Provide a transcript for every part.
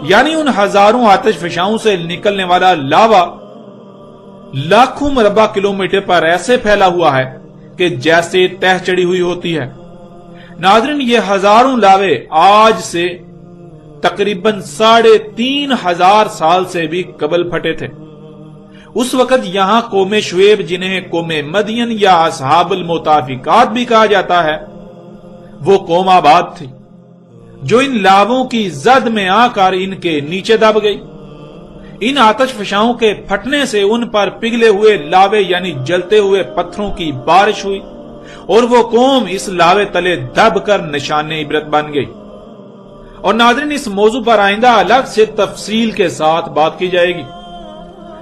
یعنی ان ہزاروں آتش فشاؤں سے نکلنے والا لاوا لاکھوں مربع کلومیٹر پر ایسے پھیلا ہوا ہے کہ جیسے تہ چڑی ہوئی ہوتی ہے۔ ناظرین، یہ ہزاروں لاوے آج سے تقریباً 3500 سال سے بھی قبل پھٹے تھے۔ اس وقت یہاں قوم شعیب، جنہیں قوم مدین یا اصحب المتافقات بھی کہا جاتا ہے، وہ قوم آباد تھی جو ان لاووں کی زد میں آ کر ان کے نیچے دب گئی۔ ان آتش فشاؤں کے پھٹنے سے ان پر پگھلے ہوئے لاوے یعنی جلتے ہوئے پتھروں کی بارش ہوئی، اور وہ قوم اس لاوے تلے دب کر نشان عبرت بن گئی۔ اور ناظرین، اس موضوع پر آئندہ الگ سے تفصیل کے ساتھ بات کی جائے گی۔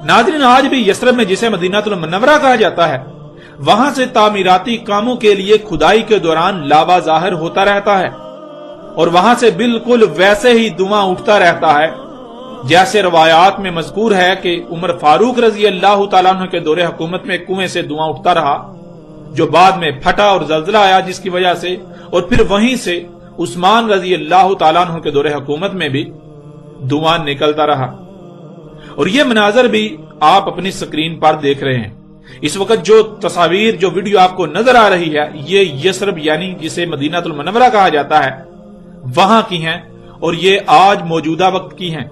ناظرین، آج بھی یثرب میں، جسے مدینہ المنورہ کہا جاتا ہے، وہاں سے تعمیراتی کاموں کے لیے کھدائی کے دوران لاوا ظاہر ہوتا رہتا ہے، اور وہاں سے بالکل ویسے ہی دھواں اٹھتا رہتا ہے جیسے روایات میں مذکور ہے کہ عمر فاروق رضی اللہ تعالیٰ عنہ کے دور حکومت میں کنویں سے دھواں اٹھتا رہا، جو بعد میں پھٹا اور زلزلہ آیا جس کی وجہ سے، اور پھر وہیں سے عثمان رضی اللہ تعالیٰ عنہ کے دور حکومت میں بھی دھواں نکلتا رہا۔ اور یہ مناظر بھی آپ اپنی سکرین پر دیکھ رہے ہیں۔ اس وقت جو تصاویر، جو ویڈیو آپ کو نظر آ رہی ہے، یہ یثرب یعنی جسے مدینہ المنورہ کہا جاتا ہے، وہاں کی ہیں، اور یہ آج موجودہ وقت کی ہیں۔